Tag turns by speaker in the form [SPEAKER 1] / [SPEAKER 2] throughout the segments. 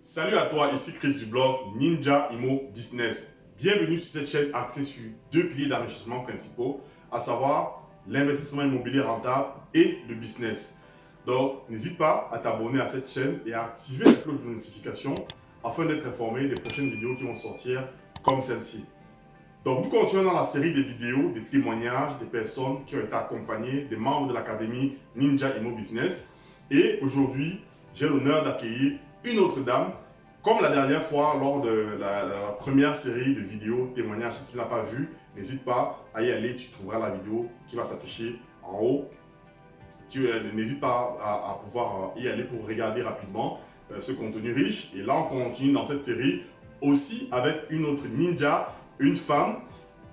[SPEAKER 1] Salut à toi, ici Chris du blog Ninja Immo Business. Bienvenue sur cette chaîne axée sur deux piliers d'enrichissement principaux, à savoir l'investissement immobilier rentable et le business. Donc, n'hésite pas à t'abonner à cette chaîne et à activer la cloche de notification afin d'être informé des prochaines vidéos qui vont sortir comme celle-ci. Donc, nous continuons dans la série des vidéos, des témoignages des personnes qui ont été accompagnées, des membres de l'académie Ninja Immo Business. Et aujourd'hui, j'ai l'honneur d'accueillir une autre dame, comme la dernière fois lors de la première série de vidéos témoignages. Si tu ne l'as pas vu, n'hésite pas à y aller, tu trouveras la vidéo qui va s'afficher en haut. N'hésite pas à pouvoir y aller pour regarder rapidement ce contenu riche. Et là, on continue dans cette série aussi avec une autre ninja, une femme,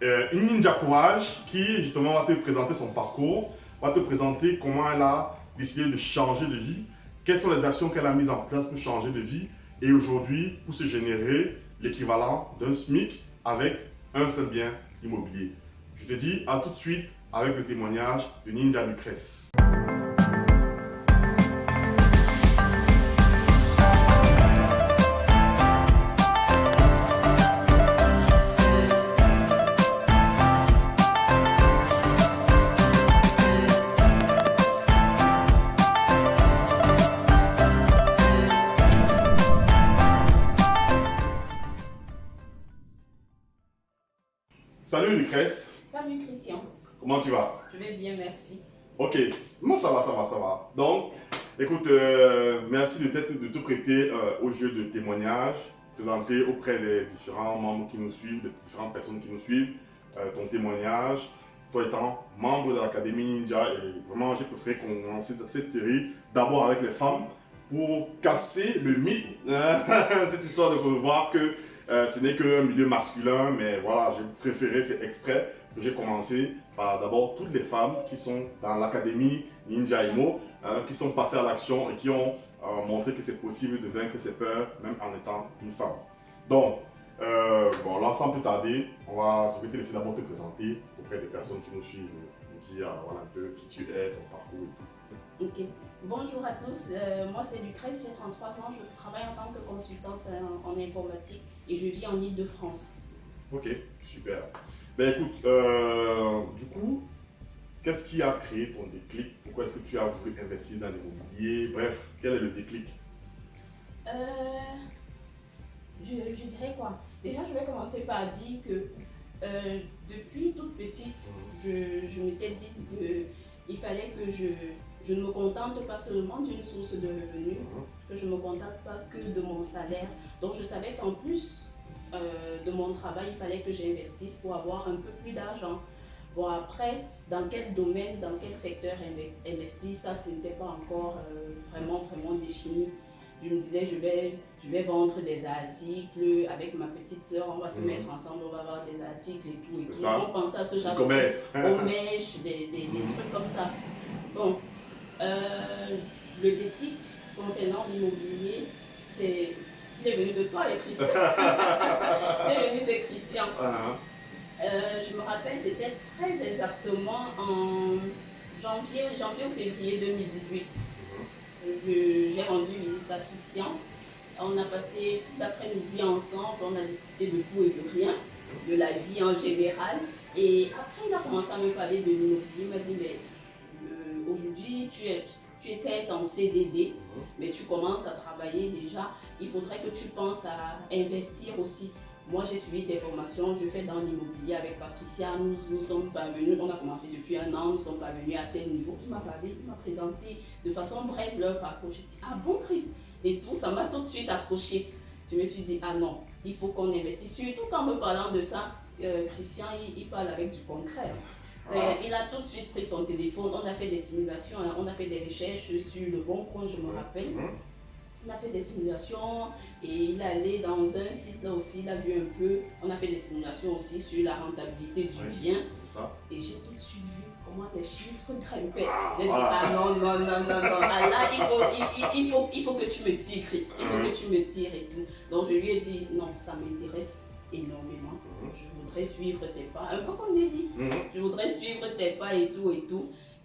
[SPEAKER 1] une ninja courage qui justement va te présenter son parcours, va te présenter comment elle a décidé de changer de vie, quelles sont les actions qu'elle a mises en place pour changer de vie et aujourd'hui pour se générer l'équivalent d'un SMIC avec un seul bien immobilier. Je te dis à tout de suite avec le témoignage de Ninja Lucrèce. Salut Lucrèce.
[SPEAKER 2] Salut Christian.
[SPEAKER 1] Comment tu vas?
[SPEAKER 2] Je vais bien, merci.
[SPEAKER 1] Ok, moi ça va. Donc, écoute, merci de te prêter au jeu de témoignage, présenter auprès des différents membres qui nous suivent, des différentes personnes qui nous suivent, ton témoignage, toi étant membre de l'Académie Ninja. Et vraiment, j'ai préféré qu'on lance cette série d'abord avec les femmes pour casser le mythe, cette histoire de voir que ce n'est qu'un milieu masculin, mais voilà, j'ai préféré, c'est exprès que j'ai commencé par d'abord toutes les femmes qui sont dans l'Académie Ninja Immo, qui sont passées à l'action et qui ont montré que c'est possible de vaincre ses peurs, même en étant une femme. Donc, bon, là, sans plus tarder, je vais te laisser d'abord te présenter auprès des personnes qui nous suivent, nous dire voilà, un peu qui tu es, ton parcours et tout.
[SPEAKER 2] Ok. Bonjour à tous, moi c'est Lucrèce, j'ai 33 ans, je travaille en tant que consultante en informatique et je vis en Île-de-France.
[SPEAKER 1] Ok, super. Ben écoute, du coup, qu'est-ce qui a créé ton déclic? Pourquoi est-ce que tu as voulu investir dans l'immobilier? Bref, quel est le déclic?
[SPEAKER 2] Je dirais quoi? Déjà, je vais commencer par dire que depuis toute petite, je m'étais dit qu'il fallait que je ne me contente pas seulement d'une source de revenus, que je ne me contente pas que de mon salaire. Donc je savais qu'en plus de mon travail, il fallait que j'investisse pour avoir un peu plus d'argent. Bon après, dans quel domaine, dans quel secteur investir, ça ce n'était pas encore vraiment défini. Je me disais, je vais vendre des articles avec ma petite soeur, on va se mettre ensemble, on va vendre des articles et tout. On pensait à ce genre de choses, aux mèches, des trucs comme ça. Bon, le déclic concernant l'immobilier, il est venu de toi et Christian. Il est venu de Christian. Je me rappelle, c'était très exactement en janvier ou février 2018. J'ai rendu visite à Christian. On a passé tout l'après-midi ensemble, on a discuté de tout et de rien, de la vie en général. Et après, il a commencé à me parler de l'immobilier. Il m'a dit, mais aujourd'hui, tu essaies en CDD, mais tu commences à travailler déjà. Il faudrait que tu penses à investir aussi. Moi, j'ai suivi des formations, je fais dans l'immobilier avec Patricia. Nous sommes parvenus, on a commencé depuis un an, nous sommes parvenus à tel niveau. Il m'a parlé, il m'a présenté de façon brève leur parcours. J'ai dit, ah bon, Chris? Et tout, ça m'a tout de suite accroché. Je me suis dit, ah non, il faut qu'on investisse. Surtout qu'en me parlant de ça, Christian, il parle avec du concret. Il a tout de suite pris son téléphone, on a fait des simulations, on a fait des recherches sur le bon coin, je me rappelle. On a fait des simulations et il est allé dans un site là aussi, il a vu un peu. On a fait des simulations aussi sur la rentabilité du bien. Et j'ai tout de suite vu comment les chiffres grimpaient. J'ai dit, ah non. Ah, là, il faut que tu me tires, Chris. Il faut que tu me tires et tout. Donc je lui ai dit, non, ça m'intéresse énormément. Je voudrais suivre tes pas, un peu comme Nelly. Je voudrais suivre tes pas et tout.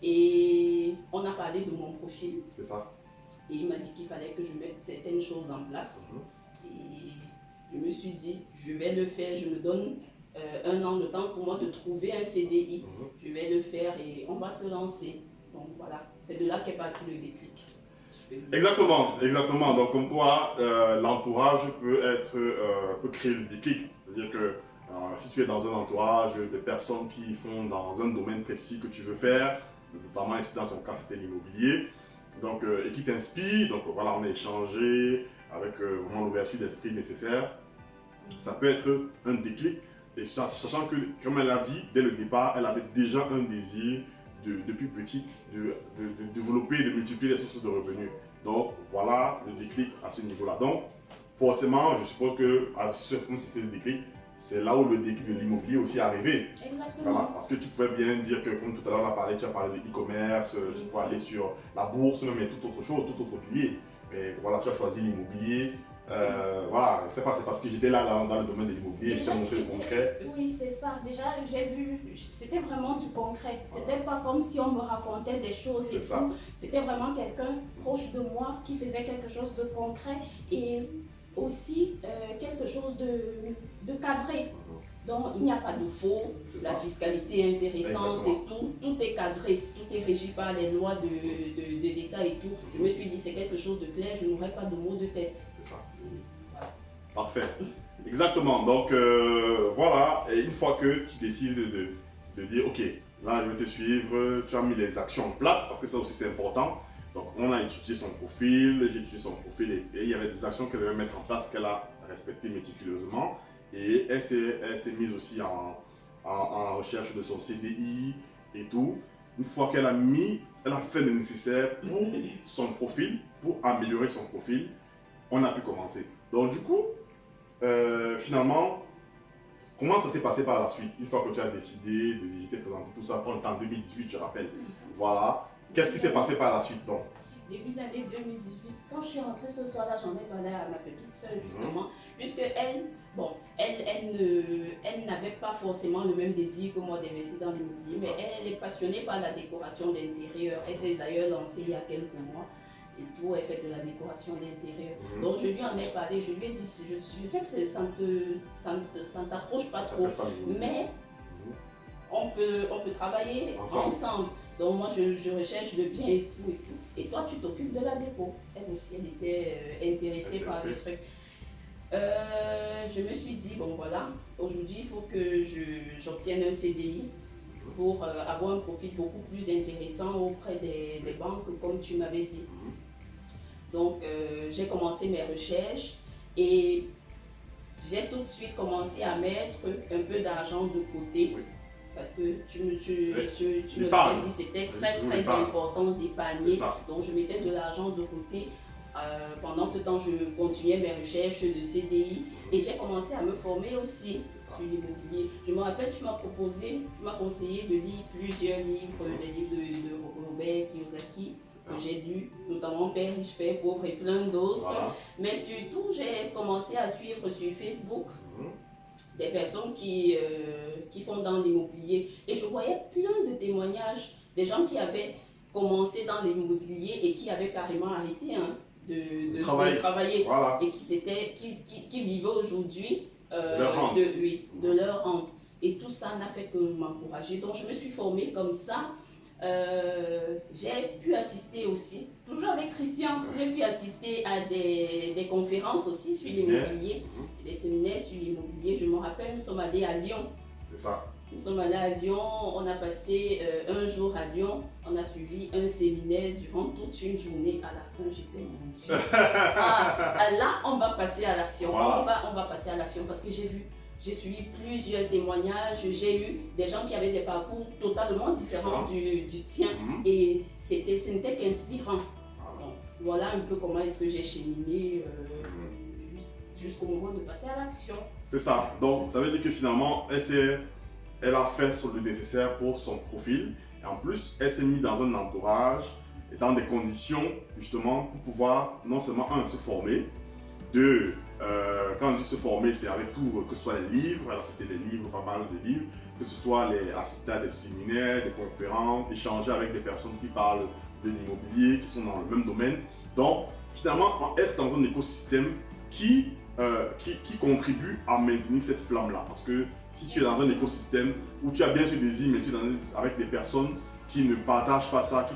[SPEAKER 2] Et on a parlé de mon profil.
[SPEAKER 1] C'est ça.
[SPEAKER 2] Et il m'a dit qu'il fallait que je mette certaines choses en place. je me suis dit, je vais le faire, je me donne 1 an de temps pour moi de trouver un CDI. Je vais le faire et on va se lancer. Donc voilà, c'est de là qu'est parti le déclic. Si je peux dire.
[SPEAKER 1] Exactement. Donc, comme quoi, l'entourage peut créer le déclic. C'est-à-dire que si tu es dans un entourage de personnes qui font dans un domaine précis que tu veux faire, notamment ici dans son cas, c'était l'immobilier, donc, et qui t'inspire, donc voilà, on a échangé avec vraiment l'ouverture d'esprit nécessaire, ça peut être un déclic. Et sachant que, comme elle a dit, dès le départ, elle avait déjà un désir depuis petit de développer, de multiplier les sources de revenus. Donc voilà le déclic à ce niveau-là. Donc forcément, je suppose que comme c'était le déclic, c'est là où le déclic de l'immobilier aussi est arrivé.
[SPEAKER 2] Exactement.
[SPEAKER 1] Voilà, parce que tu pouvais bien dire que, comme tout à l'heure on a parlé, tu as parlé de e-commerce, tu pouvais aller sur la bourse, mais tout autre chose, tout autre pilier. Mais voilà, tu as choisi l'immobilier. Voilà, c'est parce que j'étais là dans le domaine de l'immobilier, j'ai montré le concret.
[SPEAKER 2] Oui, c'est ça. Déjà, j'ai vu, c'était vraiment du concret. C'était pas comme si on me racontait des choses et tout. C'était vraiment quelqu'un proche de moi qui faisait quelque chose de concret et aussi quelque chose de cadré. Donc, il n'y a pas de faux, la fiscalité intéressante et tout est cadré, tout est régi par les lois de l'État et tout. Je me suis dit, c'est quelque chose de clair, je n'aurai pas de mots de tête.
[SPEAKER 1] C'est ça.
[SPEAKER 2] Voilà.
[SPEAKER 1] Parfait. Exactement. Donc, voilà, et une fois que tu décides de dire, ok, là, je vais te suivre, tu as mis les actions en place, parce que ça aussi, c'est important. Donc, on a étudié son profil, j'ai étudié son profil, et il y avait des actions qu'elle devait mettre en place, qu'elle a respectées méticuleusement. Et elle s'est mise aussi en recherche de son CDI et tout. Une fois qu'elle a fait le nécessaire pour son profil, pour améliorer son profil, on a pu commencer. Donc du coup, finalement, comment ça s'est passé par la suite? Une fois que tu as décidé de t'es présenté tout ça, on était en 2018, je rappelle. Voilà. Qu'est-ce qui s'est passé par la suite donc?
[SPEAKER 2] Début d'année 2018, quand je suis rentrée ce soir-là, j'en ai parlé à ma petite soeur justement, puisque elle n'avait pas forcément le même désir que moi d'investir dans l'immobilier, mais elle est passionnée par la décoration d'intérieur. Elle s'est d'ailleurs lancée il y a quelques mois et tout, elle fait de la décoration d'intérieur. Donc je lui en ai parlé, je lui ai dit, je sais que ça ne t'accroche pas trop, mais on peut travailler ensemble. Donc moi je recherche le bien et tout. Et toi tu t'occupes de la déco. Elle aussi elle était intéressée par le truc. Je me suis dit bon voilà, aujourd'hui il faut que j'obtienne un CDI pour avoir un profit beaucoup plus intéressant auprès des banques comme tu m'avais dit. Donc j'ai commencé mes recherches et j'ai tout de suite commencé à mettre un peu d'argent de côté. Parce que tu me l'avais dit, c'était très important d'épargner. Donc je mettais de l'argent de côté. Pendant ce temps, je continuais mes recherches de CDI et j'ai commencé à me former aussi sur l'immobilier. Je me rappelle, tu m'as conseillé de lire plusieurs livres, des livres de Robert Kiyosaki que j'ai lus, notamment Père riche, Père pauvre et plein d'autres. Voilà. Mais surtout, j'ai commencé à suivre sur Facebook des personnes qui font dans l'immobilier. Et je voyais plein de témoignages des gens qui avaient commencé dans l'immobilier et qui avaient carrément arrêté de travailler. Voilà. Et qui vivaient aujourd'hui de leur rente. Et tout ça n'a fait que m'encourager. Donc je me suis formée comme ça. J'ai pu assister aussi, toujours avec Christian, j'ai pu assister à des conférences aussi sur l'immobilier, des séminaires sur l'immobilier. Je me rappelle, nous sommes allés à Lyon. C'est ça. Nous sommes allés à Lyon, on a passé un jour à Lyon, on a suivi un séminaire durant toute une journée. À la fin, j'étais mon Dieu. Là, on va passer à l'action. Voilà. On va passer à l'action parce que j'ai suivi plusieurs témoignages, j'ai eu des gens qui avaient des parcours totalement différents du tien et ce n'était qu'inspirant. Donc, voilà un peu comment est-ce que j'ai cheminé jusqu'au moment de passer à l'action. C'est ça, donc ça veut dire que finalement elle a fait le nécessaire pour son profil et en plus elle s'est mise dans un entourage et dans des conditions justement pour pouvoir non seulement se former, quand on dit se former, c'est avec tout, que ce soit les livres, alors c'était des livres, pas mal de livres, que ce soit assister à des séminaires, des conférences, échanger avec des personnes qui parlent de l'immobilier, qui sont dans le même domaine. Donc, finalement, être dans un écosystème
[SPEAKER 1] qui contribuent à maintenir cette flamme-là. Parce que si tu es dans un écosystème où tu as bien sûr des îles, mais tu es avec des personnes qui ne partagent pas ça,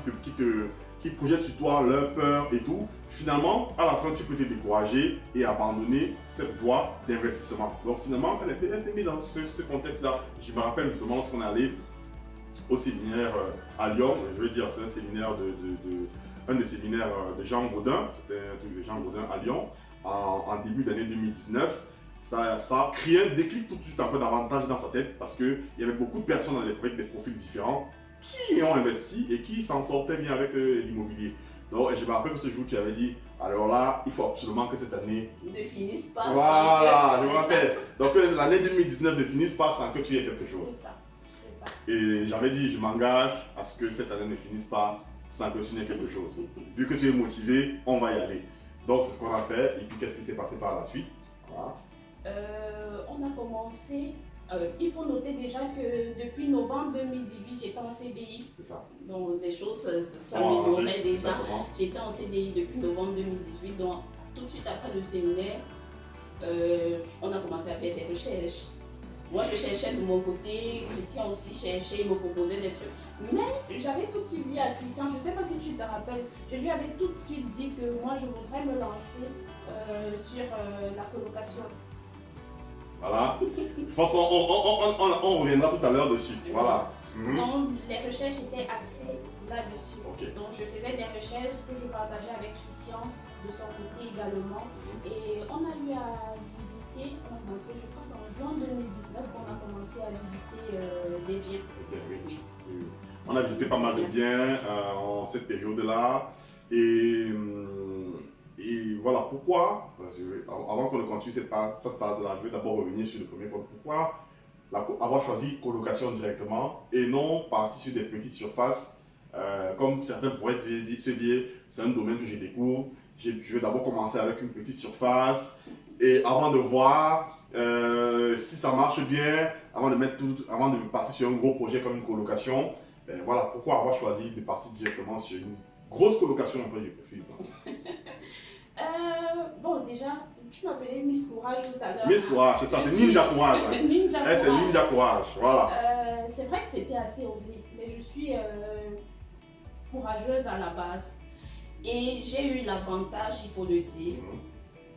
[SPEAKER 1] qui projettent sur toi leur peur et tout, finalement, à la fin, tu peux te décourager et abandonner cette voie d'investissement. Donc finalement, elle s'est mise dans ce contexte-là. Je me rappelle justement lorsqu'on est allé au séminaire à Lyon, je veux dire, c'est un séminaire un des séminaires de Jean Gaudin, c'était un truc de Jean Gaudin à Lyon, en début d'année 2019. Ça a créé un déclic tout de suite un peu davantage dans sa tête parce qu'il y avait beaucoup de personnes avec des profils différents qui ont investi et qui s'en sortaient bien avec l'immobilier. Donc, je me rappelle que ce jour, tu avais dit, alors là, il faut absolument que cette année
[SPEAKER 2] ne finisse pas.
[SPEAKER 1] Voilà, je me rappelle. Donc, l'année 2019 ne finisse pas sans que tu aies quelque chose.
[SPEAKER 2] C'est ça.
[SPEAKER 1] Et j'avais dit, je m'engage à ce que cette année ne finisse pas sans que tu n'aies quelque chose. Vu que tu es motivé, on va y aller. Donc, c'est ce qu'on a fait. Et puis, qu'est-ce qui s'est passé par la suite? Voilà.
[SPEAKER 2] On a commencé. Il faut noter déjà que depuis novembre 2018, j'étais en CDI.
[SPEAKER 1] C'est ça.
[SPEAKER 2] Donc les choses s'amélioraient déjà.
[SPEAKER 1] Exactement.
[SPEAKER 2] J'étais en CDI depuis novembre 2018. Donc tout de suite après le séminaire, on a commencé à faire des recherches. Moi, je cherchais de mon côté, Christian aussi cherchait, il me proposait des trucs. Mais j'avais tout de suite dit à Christian, je ne sais pas si tu te rappelles, je lui avais tout de suite dit que moi, je voudrais me lancer sur la colocation.
[SPEAKER 1] Voilà. Je pense qu'on reviendra tout à l'heure dessus. Voilà.
[SPEAKER 2] Donc, les recherches étaient axées là-dessus.
[SPEAKER 1] Okay.
[SPEAKER 2] Donc, je faisais des recherches que je partageais avec Christian de son côté également. Et on a eu à visiter, on a commencé, je pense en juin 2019, on a commencé à visiter des biens.
[SPEAKER 1] Okay, oui. On a visité pas mal de biens en cette période-là. Et voilà pourquoi, avant qu'on ne continue cette phase-là, je vais d'abord revenir sur le premier point. Pourquoi avoir choisi colocation directement et non partir sur des petites surfaces, comme certains pourraient se dire, c'est un domaine que je découvre, je vais d'abord commencer avec une petite surface et avant de voir si ça marche bien, avant de partir sur un gros projet comme une colocation, voilà pourquoi avoir choisi de partir directement sur une grosse colocation, en fait, je précise.
[SPEAKER 2] Bon, déjà, tu m'appelais Miss Courage tout à l'heure.
[SPEAKER 1] Miss Courage, c'est ça, c'est Ninja Courage.
[SPEAKER 2] Ninja Courage.
[SPEAKER 1] C'est Ninja Courage, voilà.
[SPEAKER 2] C'est vrai que c'était assez osé, mais je suis courageuse à la base. Et j'ai eu l'avantage, il faut le dire,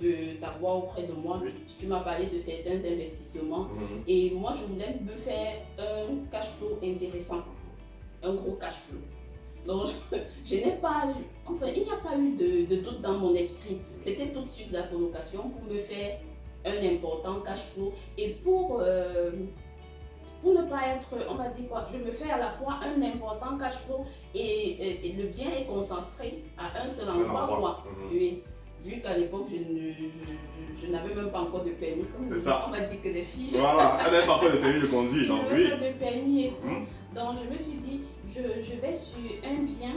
[SPEAKER 2] de t'avoir auprès de moi.
[SPEAKER 1] Oui.
[SPEAKER 2] Tu m'as parlé de certains investissements. Et moi, je voulais me faire un cash flow intéressant, un gros cash flow. Donc, je n'ai pas, enfin, il n'y a pas eu de doute dans mon esprit. C'était tout de suite la colocation pour me faire un important cash flow et pour ne pas être, on m'a dit quoi, je me fais à la fois un important cash flow et le bien est concentré à un seul endroit. Oui. Vu qu'à l'époque, je n'avais même pas encore de permis.
[SPEAKER 1] C'est ça.
[SPEAKER 2] On m'a dit que les filles.
[SPEAKER 1] Voilà, elle n'avait pas encore de permis de conduire, donc oui.
[SPEAKER 2] Pas de permis et tout. Donc je me suis dit, je vais sur un bien.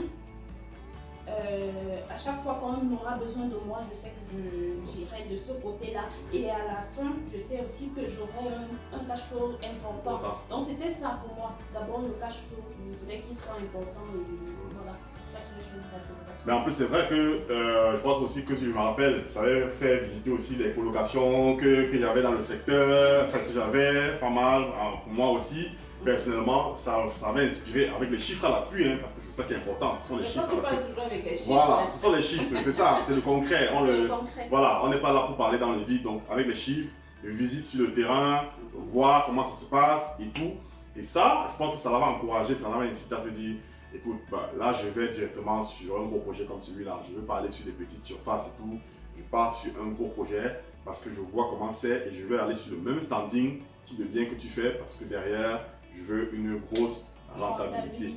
[SPEAKER 2] À chaque fois qu'on aura besoin de moi, je sais que j'irai de ce côté-là. Et à la fin, je sais aussi que j'aurai un cash flow important. Donc c'était ça pour moi. D'abord le cash flow, je voulais qu'il soit important. Voilà.
[SPEAKER 1] Mais en plus, c'est vrai que je crois aussi que tu me rappelles, j'avais fait visiter aussi les colocations qu'il y avait dans le secteur, enfin, que j'avais pas mal, pour moi aussi. Personnellement, ça m'a inspiré avec les chiffres à l'appui, hein, parce que c'est ça qui est important, ce sont les chiffres.
[SPEAKER 2] Tu parles toujours avec les chiffres.
[SPEAKER 1] Voilà, ce sont les chiffres, c'est ça, c'est le concret.
[SPEAKER 2] Concret.
[SPEAKER 1] Voilà, on n'est pas là pour parler dans le vide, donc avec les chiffres, visite sur le terrain, voir comment ça se passe et tout. Et ça, je pense que ça l'avait encouragé, ça l'avait incité à se dire, écoute, là je vais directement sur un gros projet comme celui-là, je ne veux pas aller sur des petites surfaces et tout, je pars sur un gros projet parce que je vois comment c'est et je vais aller sur le même standing, type de bien que tu fais parce que derrière, je veux une grosse rentabilité.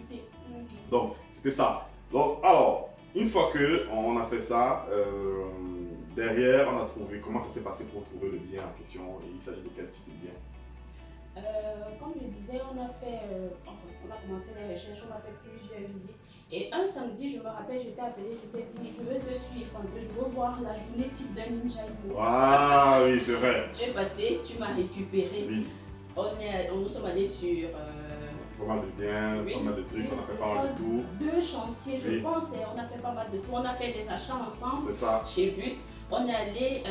[SPEAKER 1] Donc, c'était ça. Donc, alors, une fois qu'on a fait ça, derrière, on a trouvé comment ça s'est passé pour trouver le bien en question et il s'agit de quel type de bien?
[SPEAKER 2] Comme je disais, on a commencé les recherches, on a fait plusieurs visites. Et un samedi, je me rappelle, j'étais appelée, je t'ai dit, je veux te suivre un peu, je veux voir la journée type d'un ninja.
[SPEAKER 1] Ah oui, c'est vrai.
[SPEAKER 2] Tu es passé, tu m'as récupéré.
[SPEAKER 1] Oui.
[SPEAKER 2] Nous sommes allés sur...
[SPEAKER 1] pas mal de biens,
[SPEAKER 2] oui,
[SPEAKER 1] pas mal de trucs, on a fait pas mal de tout.
[SPEAKER 2] 2 chantiers, je pense, et on a fait pas mal de tout. On a fait des achats ensemble.
[SPEAKER 1] C'est ça.
[SPEAKER 2] Chez But. on est allé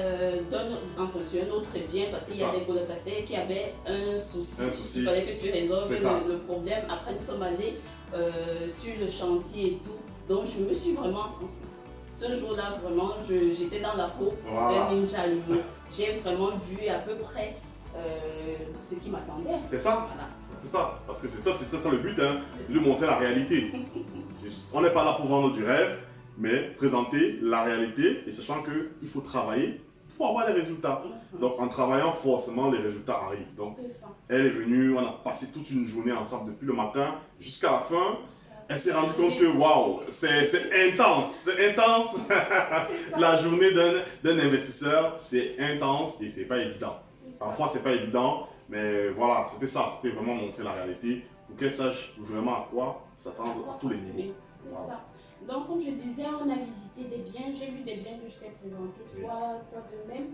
[SPEAKER 2] sur un autre bien parce qu'il y a des colocataires qui avaient un souci. Il fallait que tu résolves le problème. Après, nous sommes allés sur le chantier et tout. Donc, je me suis vraiment... Ce jour-là, vraiment, j'étais dans la peau d'un ninja IMO. J'ai vraiment vu à peu près ce qui m'attendait.
[SPEAKER 1] C'est ça.
[SPEAKER 2] Voilà.
[SPEAKER 1] C'est ça. Parce que c'est ça le but, hein, de lui montrer la réalité. On n'est pas là pour vendre du rêve, mais présenter la réalité et sachant qu'il faut travailler pour avoir les résultats. Donc en travaillant, forcément, les résultats arrivent. Donc elle est venue, on a passé toute une journée ensemble depuis le matin jusqu'à la fin. Elle s'est rendue compte que waouh, c'est intense, c'est intense. La journée d'un investisseur, c'est intense et c'est pas évident. Parfois, c'est pas évident, mais voilà, c'était ça, c'était vraiment montrer la réalité pour qu'elle sache vraiment à quoi s'attendre à tous les niveaux.
[SPEAKER 2] C'est ça. Donc, comme je disais, on a visité des biens, j'ai vu des biens que je t'ai présentés, toi de même.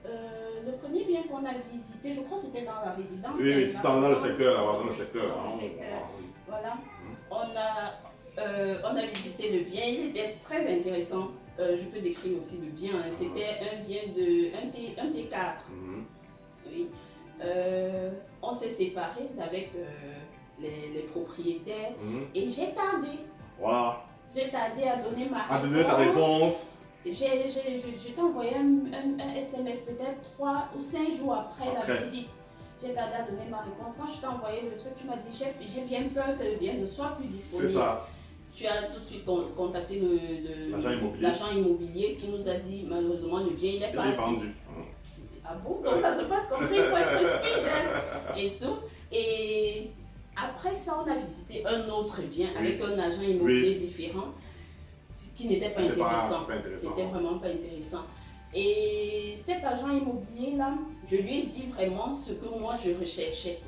[SPEAKER 2] Le premier bien qu'on a visité, je crois que c'était dans la résidence.
[SPEAKER 1] Oui, c'était dans le secteur, là-bas, dans le secteur.
[SPEAKER 2] Voilà. On a visité le bien, il était très intéressant. Je peux décrire aussi le bien. C'était un bien un T4. Oui. On s'est séparés avec les propriétaires et j'ai tardé.
[SPEAKER 1] Voilà.
[SPEAKER 2] J'ai tardé à donner ma réponse.
[SPEAKER 1] À donner ta réponse.
[SPEAKER 2] Je t'ai envoyé un SMS peut-être 3 ou 5 jours après la visite. J'ai tardé à donner ma réponse. Quand je t'ai envoyé le truc, tu m'as dit j'ai bien peur que le bien ne soit plus disponible.
[SPEAKER 1] C'est ça.
[SPEAKER 2] Tu as tout de suite contacté
[SPEAKER 1] l'agent
[SPEAKER 2] immobilier qui nous a dit malheureusement le bien il est parti.
[SPEAKER 1] Vendu.
[SPEAKER 2] Ah bon? Donc ça se passe comme ça, il faut être speed et tout. Et après ça, on a visité un autre bien avec un agent immobilier différent qui n'était pas intéressant. C'était vraiment pas intéressant. Et cet agent immobilier-là, je lui ai dit vraiment ce que moi je recherchais.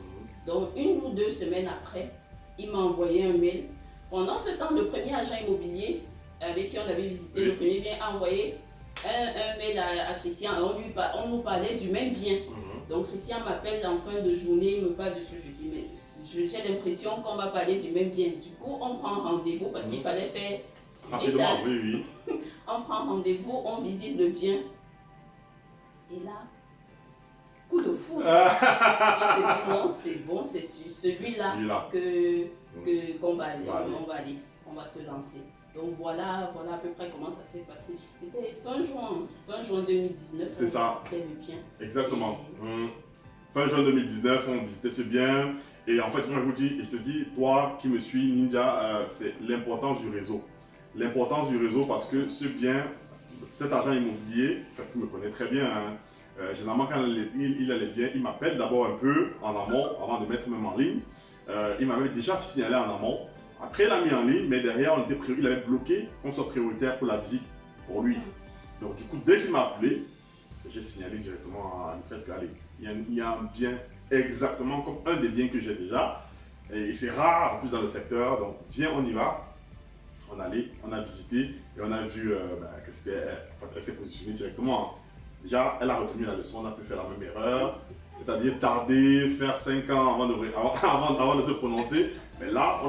[SPEAKER 2] Donc 1 ou 2 semaines après, il m'a envoyé un mail. Pendant ce temps, le premier agent immobilier avec qui on avait visité le premier bien a envoyé un mail à Christian et on nous parlait du même bien. Donc Christian m'appelle en fin de journée, il me parle dessus. Je dis, mais j'ai l'impression qu'on m'a parlé du même bien. Du coup, on prend rendez-vous parce qu'il fallait faire
[SPEAKER 1] rapidement, oui.
[SPEAKER 2] On prend rendez-vous, on visite le bien. Et là, coup de foudre. Il s'est dit non, c'est bon, c'est celui-là qu'on va aller, on va se lancer. Donc voilà à peu près comment ça s'est passé. C'était fin juin 2019.
[SPEAKER 1] C'est ça.
[SPEAKER 2] C'était le bien.
[SPEAKER 1] Exactement. Fin juin 2019, on visitait ce bien. Et en fait, moi je te dis, toi qui me suis, Ninja, c'est l'importance du réseau. L'importance du réseau parce que ce bien, cet agent immobilier, qui me connaît très bien, généralement quand il allait bien, il m'appelle d'abord un peu en amont, avant de mettre même en ligne. Il m'avait déjà signalé en amont. Après, il a mis en ligne, mais derrière, il avait bloqué qu'on soit prioritaire pour la visite, pour lui. Donc, du coup, dès qu'il m'a appelé, j'ai signalé directement à presque, allez, il y a un bien exactement comme un des biens que j'ai déjà. Et c'est rare, en plus, dans le secteur. Donc, viens, on y va. On allait, on a visité et on a vu que c'était, elle s'est positionnée directement. Déjà, elle a retenu la leçon, on a pu faire la même erreur. C'est-à-dire tarder, faire 5 ans avant de se prononcer. Mais là,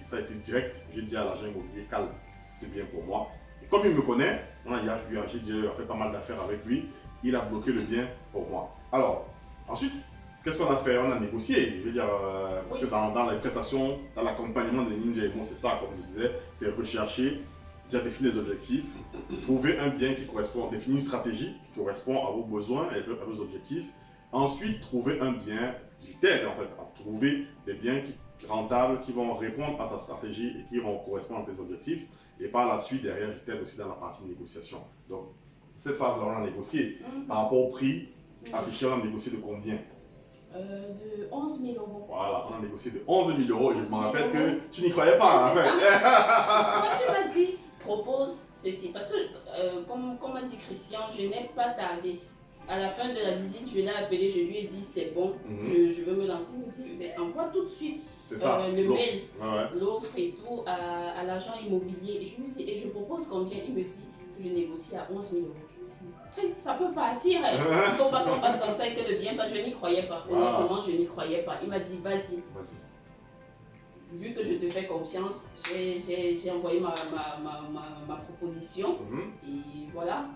[SPEAKER 1] ça a été direct. J'ai dit à l'agent immobilier, calme, c'est bien pour moi. Et comme il me connaît, j'ai déjà fait pas mal d'affaires avec lui. Il a bloqué le bien pour moi. Alors, ensuite, qu'est-ce qu'on a fait? On a négocié. Je veux dire, parce que dans les prestations, dans l'accompagnement des Ninja IMO, c'est ça, comme je disais, c'est rechercher, déjà définir les objectifs, trouver un bien qui correspond, définir une stratégie qui correspond à vos besoins et à vos objectifs. Ensuite, trouver un bien qui t'aide en fait à trouver des biens rentables qui vont répondre à ta stratégie et qui vont correspondre à tes objectifs. Et par la suite, derrière, je t'aide aussi dans la partie négociation. Donc, cette phase-là, on a négocié. Par rapport au prix affiché, on a négocié de combien?
[SPEAKER 2] De 11 000 euros.
[SPEAKER 1] Voilà, on a négocié de 11 000 euros. Et je me rappelle que tu n'y croyais pas.
[SPEAKER 2] Quand tu m'as dit, propose ceci. Parce que, comme a dit Christian, je n'ai pas tardé. À la fin de la visite, je l'ai appelé, je lui ai dit c'est bon, je veux me lancer. Il me dit, mais envoie tout de suite le mail, l'offre et tout à l'agent immobilier. Et je lui dis, et je propose combien? Il me dit, je négocie à 11 000 euros. Je me dis, ça peut partir. Il ne faut pas qu'on fasse comme ça et que le bien, je n'y croyais pas. Honnêtement, je n'y croyais pas. Il m'a dit, vas-y. Vu que je te fais confiance, j'ai envoyé ma proposition. Et voilà.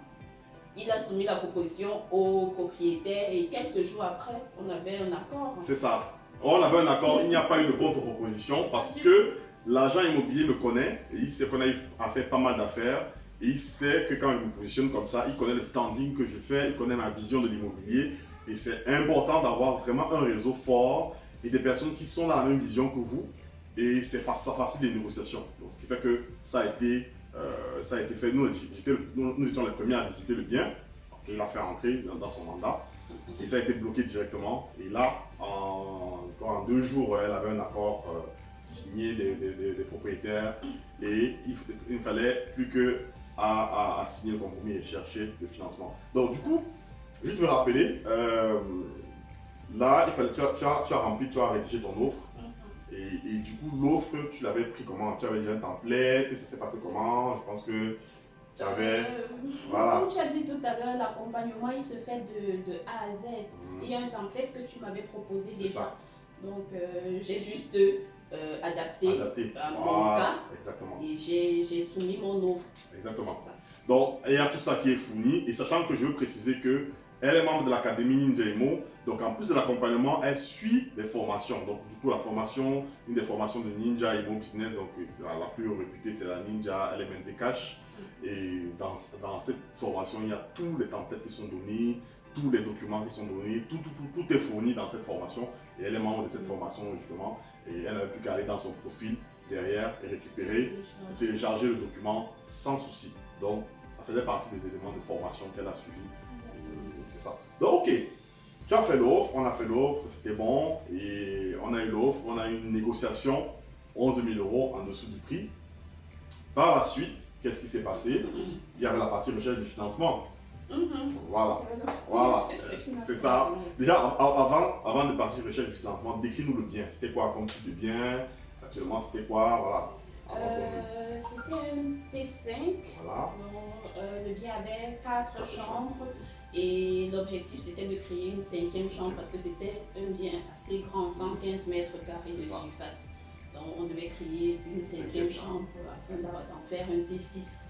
[SPEAKER 2] il a soumis la proposition au propriétaire et quelques jours après, on avait un accord.
[SPEAKER 1] C'est ça. On avait un accord, il n'y a pas eu de contre-proposition parce que l'agent immobilier me connaît et il sait qu'on a fait pas mal d'affaires. Et il sait que quand il me positionne comme ça, il connaît le standing que je fais, il connaît ma vision de l'immobilier. Et c'est important d'avoir vraiment un réseau fort et des personnes qui sont dans la même vision que vous. Et ça facilite les négociations. Donc, ce qui fait que ça a été fait. Nous étions les premiers à visiter le bien. Il l'a fait entrer dans son mandat. Et ça a été bloqué directement. Et là, en 2 jours, elle avait un accord signé des propriétaires. Et il ne fallait plus que à signer le compromis et chercher le financement. Donc, du coup, juste te rappeler, là, tu as rempli, tu as rédigé ton offre. Et du coup, l'offre, tu l'avais pris comment? Tu avais déjà un template, ça s'est passé comment? Je pense que tu avais...
[SPEAKER 2] Voilà. Comme tu as dit tout à l'heure, l'accompagnement, il se fait de A à Z. Il y a un template que tu m'avais proposé déjà.
[SPEAKER 1] Ça.
[SPEAKER 2] Donc, j'ai juste adapté à mon cas.
[SPEAKER 1] Exactement.
[SPEAKER 2] Et j'ai soumis mon offre.
[SPEAKER 1] Exactement. Donc, il y a tout ça qui est fourni. Et sachant que je veux préciser que elle est membre de l'Académie Ninja Imo. Donc, en plus de l'accompagnement, elle suit des formations. Donc, du coup, la formation, une des formations de Ninja Imo Business, donc la plus réputée, c'est la Ninja LMNP Cash. Et dans cette formation, il y a tous les templates qui sont donnés, tous les documents qui sont donnés, tout est fourni dans cette formation. Et elle est membre de cette formation, justement. Et elle n'avait plus qu'à aller dans son profil derrière et récupérer, télécharger le document sans souci. Donc, ça faisait partie des éléments de formation qu'elle a suivis. C'est ça. Donc, ok, tu as fait l'offre, on a fait l'offre, c'était bon, et on a eu l'offre, on a eu une négociation, 11 000 € en dessous du prix. Par la suite, qu'est-ce qui s'est passé? Il y avait la partie recherche du financement. Voilà, c'est ça. Déjà, avant de partir recherche du financement, décris-nous le bien. C'était quoi comme type de bien? Actuellement, c'était quoi? Voilà.
[SPEAKER 2] C'était un T5.
[SPEAKER 1] Voilà.
[SPEAKER 2] Donc, le bien avait 4 chambres. Et l'objectif, c'était de créer une 5e chambre parce que c'était un bien assez grand, 115 mètres carrés de surface. Donc, on devait créer une 5e chambre afin d'en faire un T6.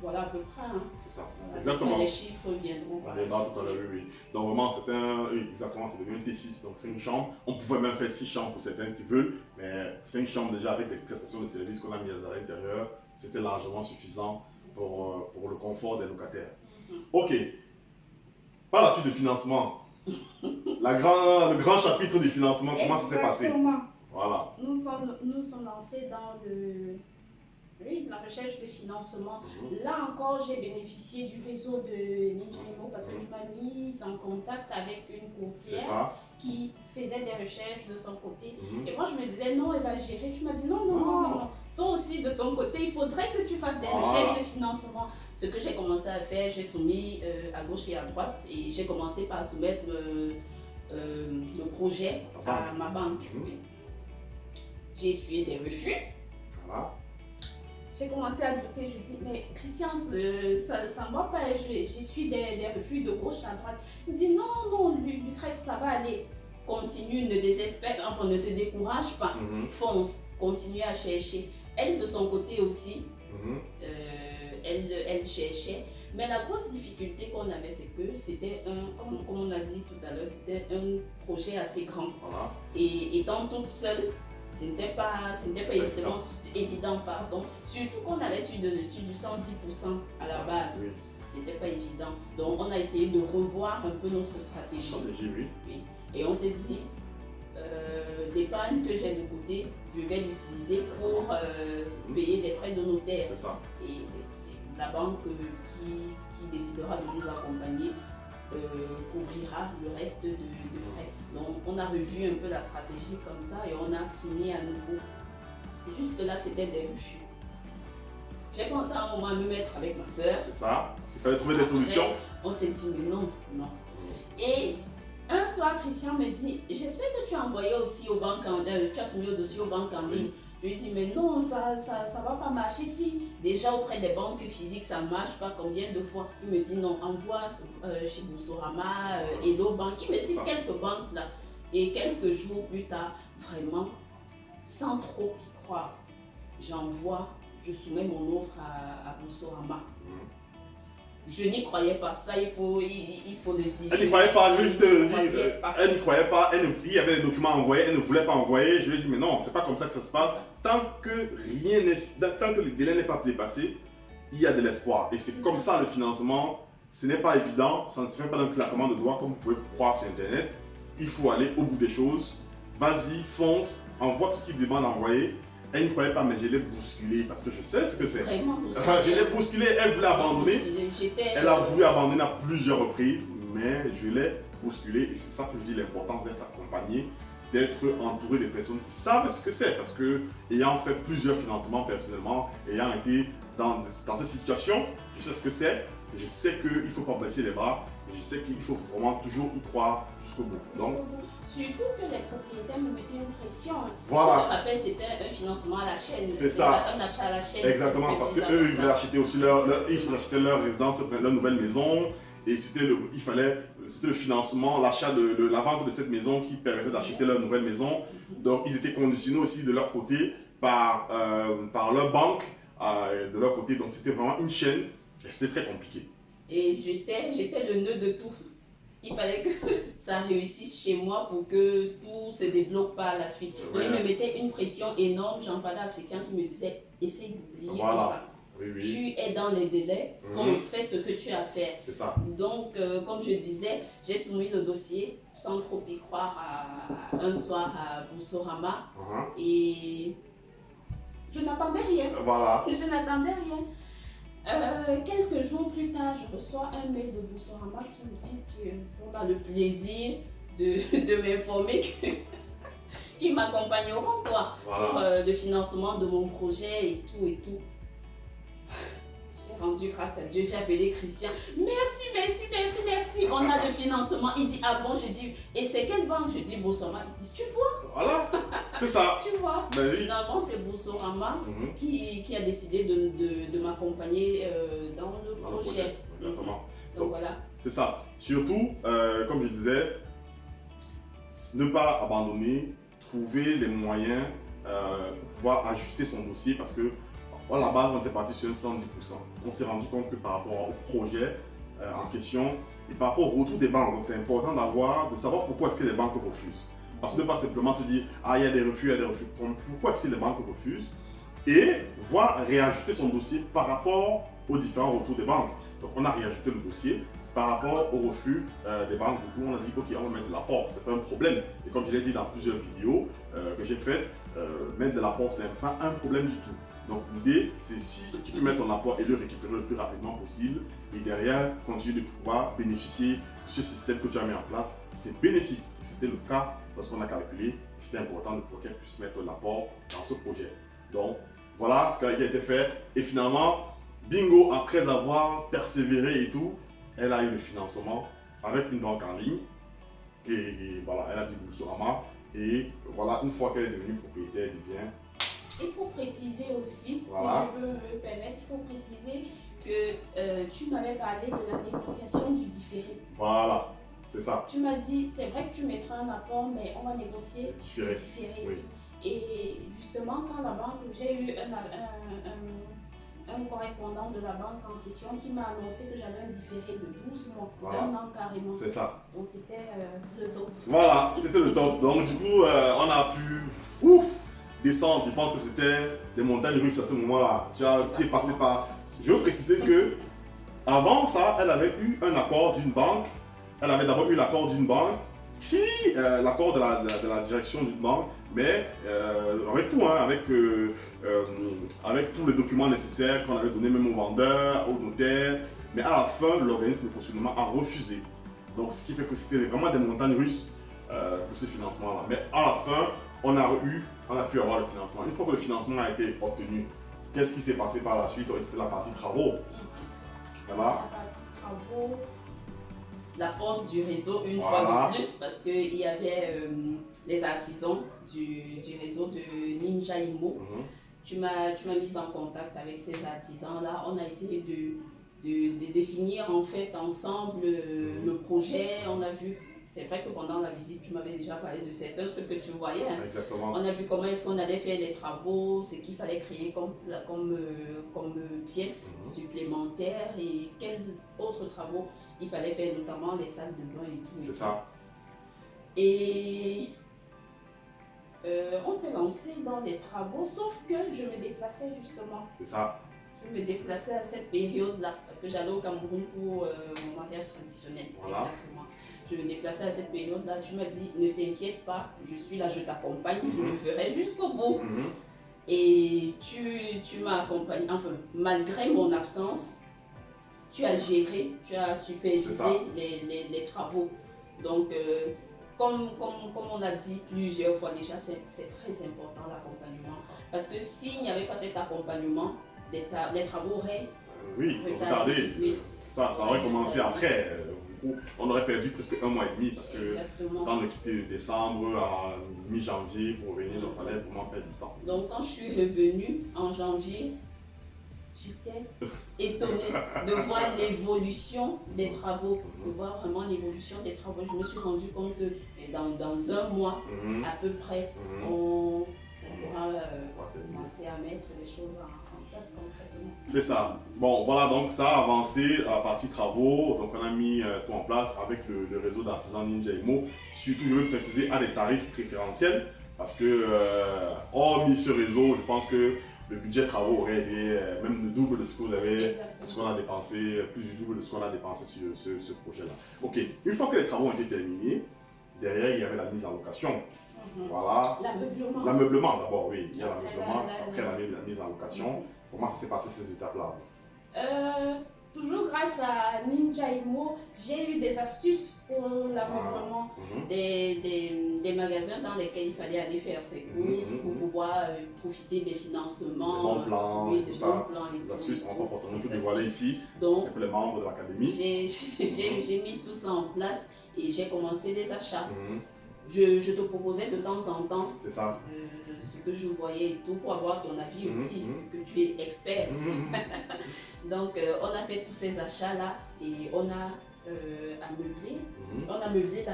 [SPEAKER 2] Voilà à peu près. Hein.
[SPEAKER 1] C'est ça.
[SPEAKER 2] Voilà,
[SPEAKER 1] Exactement.
[SPEAKER 2] les chiffres viendront.
[SPEAKER 1] On viendra tout à l'heure, oui. Donc, vraiment, c'était exactement, c'est devenu un T6, donc 5 chambres. On pouvait même faire 6 chambres pour certains qui veulent, mais 5 chambres déjà avec les prestations de services qu'on a mises à l'intérieur, c'était largement suffisant pour le confort des locataires. Ok. Par la suite du financement, le grand chapitre du financement, comment ça s'est passé? Voilà.
[SPEAKER 2] Nous sommes lancés dans la recherche de financement. Là encore, j'ai bénéficié du réseau de Ninja Imo parce que tu m'as mise en contact avec une courtière qui faisait des recherches de son côté. Et moi, je me disais, non, elle va gérer. Tu m'as dit, non. Toi aussi, de ton côté, il faudrait que tu fasses des recherches de financement. Ce que j'ai commencé à faire, j'ai soumis à gauche et à droite et j'ai commencé par soumettre le projet à ma banque. J'ai essuyé des refus. Voilà. J'ai commencé à douter, je dis, mais Christian, ça ne va pas, j'essuie des refus de gauche à droite. Il dit, non, Lucrèce, ça va aller. Continue, ne désespère, enfin ne te décourage pas, fonce, continue à chercher. Elle, de son côté aussi, elle cherchait. Mais la grosse difficulté qu'on avait, c'est que c'était comme on a dit tout à l'heure, c'était un projet assez grand. Voilà. Et étant toute seule, ce n'était pas évident, pardon. Surtout qu'on allait sur du 110% à la base. Oui. C'était pas évident. Donc on a essayé de revoir un peu notre stratégie. Oui. Et on s'est dit, l'épargne que j'ai de côté, je vais l'utiliser pour payer des frais de notaire. C'est ça. Et la banque qui décidera de nous accompagner couvrira le reste de frais. Donc on a revu un peu la stratégie comme ça et on a soumis à nouveau. Jusque là c'était des refus. J'ai pensé à un moment à me mettre avec ma soeur. C'est ça, il fallait trouver des solutions. On s'est dit mais non. Et un soir Christian me dit, j'espère que tu as envoyé aussi aux banques en ligne, tu as soumis au dossier aux banques en ligne. Je lui dis, mais non, ça va pas marcher. Si déjà auprès des banques physiques, ça marche pas, combien de fois? Il me dit, non, envoie chez Boursorama, Hello Bank. Il me cite quelques banques là. Et quelques jours plus tard, vraiment, sans trop y croire, je soumets mon offre à Boursorama. je n'y croyais pas. Ça, il faut le dire.
[SPEAKER 1] Elle n'y croyait pas, je vais juste te
[SPEAKER 2] n'y
[SPEAKER 1] dire,
[SPEAKER 2] croyais pas.
[SPEAKER 1] elle n'y croyait pas, il y avait des documents à envoyer, elle ne voulait pas envoyer. Je lui ai dit, mais non, c'est pas comme ça que ça se passe. Tant que le délai n'est pas dépassé, il y a de l'espoir. Et c'est comme ça le financement. Ce n'est pas évident, ça ne se fait pas d'un claquement de doigts comme vous pouvez croire sur Internet. Il faut aller au bout des choses. Vas-y, fonce, envoie tout ce qu'il demande d'envoyer. Elle n'y croyait pas, mais je l'ai bousculée parce que je sais ce que c'est.
[SPEAKER 2] Vraiment bousculée.
[SPEAKER 1] Je l'ai bousculée, elle voulait abandonner. Elle a voulu abandonner à plusieurs reprises, mais je l'ai bousculée. Et c'est ça que je dis, l'importance d'être accompagné, d'être entouré de personnes qui savent ce que c'est. Parce que, ayant fait plusieurs financements personnellement, ayant été dans cette situation, je sais ce que c'est. Je sais qu'il ne faut pas baisser les bras. Et je sais qu'il faut vraiment toujours y croire jusqu'au bout. Donc,
[SPEAKER 2] surtout que les propriétaires me mettaient une pression.
[SPEAKER 1] Voilà.
[SPEAKER 2] Je me rappelle, c'était un financement à la chaîne.
[SPEAKER 1] C'est ça.
[SPEAKER 2] Un achat à la chaîne.
[SPEAKER 1] Exactement, parce qu'eux, ils voulaient acheter aussi ils achetaient leur résidence, leur nouvelle maison. Et c'était le financement, l'achat de la vente de cette maison qui permettait d'acheter leur nouvelle maison. Donc, ils étaient conditionnés aussi de leur côté par leur banque, de leur côté. Donc, c'était vraiment une chaîne et c'était très compliqué.
[SPEAKER 2] Et j'étais le nœud de tout. Il fallait que ça réussisse chez moi pour que tout se débloque par la suite. Donc, il me mettait une pression énorme. J'en parlais à Christian qui me disait, essaye d'oublier tout ça.
[SPEAKER 1] Oui.
[SPEAKER 2] Tu es dans les délais, fonce, fais ce que tu as à faire.
[SPEAKER 1] C'est ça.
[SPEAKER 2] Donc, comme je disais, j'ai soumis le dossier sans trop y croire un soir à Boursorama. Et je n'attendais rien.
[SPEAKER 1] Voilà.
[SPEAKER 2] Je n'attendais rien. Quelques jours plus tard, je reçois un mail de Boursorama qui me dit qu'on a le plaisir de m'informer qu'ils m'accompagneront quoi, pour le financement de mon projet et tout et tout. J'ai rendu grâce à Dieu, j'ai appelé Christian. Merci. On a le financement. Il dit, ah bon, je dis, et c'est quelle banque? Je dis Boursorama. Il dit, tu vois?
[SPEAKER 1] Voilà, c'est ça.
[SPEAKER 2] Tu vois?
[SPEAKER 1] Ben oui.
[SPEAKER 2] Finalement, c'est Boursorama qui a décidé de m'accompagner dans le projet.
[SPEAKER 1] Exactement.
[SPEAKER 2] Donc voilà.
[SPEAKER 1] C'est ça. Surtout, comme je disais, ne pas abandonner, trouver les moyens pour pouvoir ajuster son dossier parce que à la base, on était parti sur un 110%. On s'est rendu compte que par rapport au projet en question et par rapport au retour des banques, donc c'est important de savoir pourquoi est-ce que les banques refusent. Parce que ne pas simplement se dire, ah, il y a des refus. Pourquoi est-ce que les banques refusent? Et voir réajuster son dossier par rapport aux différents retours des banques. Donc, on a réajusté le dossier par rapport au refus des banques. Du coup, on a dit, ok, on va mettre de l'apport, c'est pas un problème. Et comme je l'ai dit dans plusieurs vidéos que j'ai faites, mettre de l'apport, c'est pas un problème du tout. Donc, l'idée, c'est si tu peux mettre ton apport et le récupérer le plus rapidement possible, et derrière, continuer de pouvoir bénéficier de ce système que tu as mis en place, c'est bénéfique. C'était le cas lorsqu'on a calculé, c'était important pour qu'elle puisse mettre l'apport dans ce projet. Donc, voilà ce qui a été fait. Et finalement, bingo, après avoir persévéré et tout, elle a eu le financement avec une banque en ligne. Et voilà, elle a dit Boursorama. Et voilà, une fois qu'elle est devenue propriétaire du bien.
[SPEAKER 2] Il faut préciser aussi,
[SPEAKER 1] Voilà.
[SPEAKER 2] si je peux me permettre, il faut préciser que tu m'avais parlé de la négociation du différé.
[SPEAKER 1] Voilà, c'est ça.
[SPEAKER 2] Tu m'as dit, c'est vrai que tu mettras un apport, mais on va négocier
[SPEAKER 1] Différé. Oui.
[SPEAKER 2] Et justement, quand la banque, j'ai eu un correspondant de la banque en question qui m'a annoncé que j'avais un différé de 12 mois,
[SPEAKER 1] Voilà.
[SPEAKER 2] 1 an carrément.
[SPEAKER 1] C'est ça.
[SPEAKER 2] Donc c'était le top.
[SPEAKER 1] Voilà, c'était le top. Donc du coup, on a pu descendre. Je pense que c'était des montagnes russes à ce moment-là. Tu es passé par... Je veux préciser que avant ça, elle avait eu un accord d'une banque. Elle avait d'abord eu l'accord d'une banque l'accord de la direction d'une banque, mais avec tout, hein, avec tous les documents nécessaires qu'on avait donnés même au vendeur, au notaire. Mais à la fin, l'organisme de cautionnement a refusé. Donc ce qui fait que c'était vraiment des montagnes russes pour ce financement-là. Mais à la fin, on a pu avoir le financement. Une fois que le financement a été obtenu, qu'est-ce qui s'est passé par la suite? C'était la partie travaux. Voilà.
[SPEAKER 2] La partie travaux, la force du réseau une
[SPEAKER 1] Voilà.
[SPEAKER 2] fois de plus, parce qu'il y avait les artisans du réseau de Ninja Imo. Tu m'as mis en contact avec ces artisans-là. On a essayé de définir en fait ensemble le projet. On a vu c'est vrai que pendant la visite, tu m'avais déjà parlé de certains trucs que tu voyais. Hein.
[SPEAKER 1] Exactement.
[SPEAKER 2] On a vu comment est-ce qu'on allait faire les travaux, ce qu'il fallait créer comme pièces supplémentaires et quels autres travaux il fallait faire, notamment les salles de bain et tout.
[SPEAKER 1] C'est ça.
[SPEAKER 2] Et on s'est lancé dans les travaux, sauf que je me déplaçais justement.
[SPEAKER 1] C'est ça.
[SPEAKER 2] Je me déplaçais à cette période-là, parce que j'allais au Cameroun pour mon mariage traditionnel.
[SPEAKER 1] Voilà.
[SPEAKER 2] Exactement. Je me déplaçais à cette période-là. Tu m'as dit, ne t'inquiète pas, je suis là, je t'accompagne, je le ferai jusqu'au bout. Et tu m'as accompagné, enfin, malgré mon absence, tu as géré, tu as supervisé les travaux. Donc, comme on a dit plusieurs fois déjà, c'est très important l'accompagnement. Parce que s'il n'y avait pas cet accompagnement, les travaux auraient
[SPEAKER 1] retardé.
[SPEAKER 2] Oui.
[SPEAKER 1] Ça aurait commencé après. On aurait perdu presque 1 mois et demi parce que
[SPEAKER 2] Exactement.
[SPEAKER 1] temps de quitter décembre à mi-janvier pour revenir, donc ça allait vraiment perdre du temps.
[SPEAKER 2] Donc quand je suis revenue en janvier, j'étais étonnée de voir l'évolution des travaux, de voir vraiment l'évolution des travaux. Je me suis rendu compte que dans 1 mois à peu près, on pourra commencer à mettre les choses en place concrètement.
[SPEAKER 1] C'est ça. Bon, voilà, donc ça a avancé à partir travaux. Donc on a mis tout en place avec le réseau d'artisans Ninja Imo. Surtout, je veux préciser, à des tarifs préférentiels parce que, hormis ce réseau, je pense que le budget travaux aurait été même le double de ce que vous avez, de ce qu'on a dépensé, plus du double de ce qu'on a dépensé sur ce projet-là. Ok, une fois que les travaux ont été terminés, derrière il y avait la mise en location. Voilà.
[SPEAKER 2] L'ameublement.
[SPEAKER 1] L'ameublement d'abord, oui. Il y a l'ameublement, après la mise en location. Comment ça s'est passé ces étapes-là?
[SPEAKER 2] Toujours grâce à Ninja Imo, j'ai eu des astuces pour l'ameublement des magasins dans lesquels il fallait aller faire ses courses pour pouvoir profiter des financements.
[SPEAKER 1] Des bons plans,
[SPEAKER 2] oui,
[SPEAKER 1] tout
[SPEAKER 2] des
[SPEAKER 1] ça.
[SPEAKER 2] bons plans et
[SPEAKER 1] Les astuces, on va pas forcément tout
[SPEAKER 2] Les
[SPEAKER 1] dévoiler
[SPEAKER 2] astuces.
[SPEAKER 1] ici.
[SPEAKER 2] Donc,
[SPEAKER 1] c'est pour les membres de l'académie.
[SPEAKER 2] j'ai mis tout ça en place et j'ai commencé des achats. Je te proposais de temps en temps
[SPEAKER 1] C'est ça.
[SPEAKER 2] ce que je voyais et tout pour avoir ton avis aussi, vu que tu es expert. Donc, on a fait tous ces achats-là et on a meublé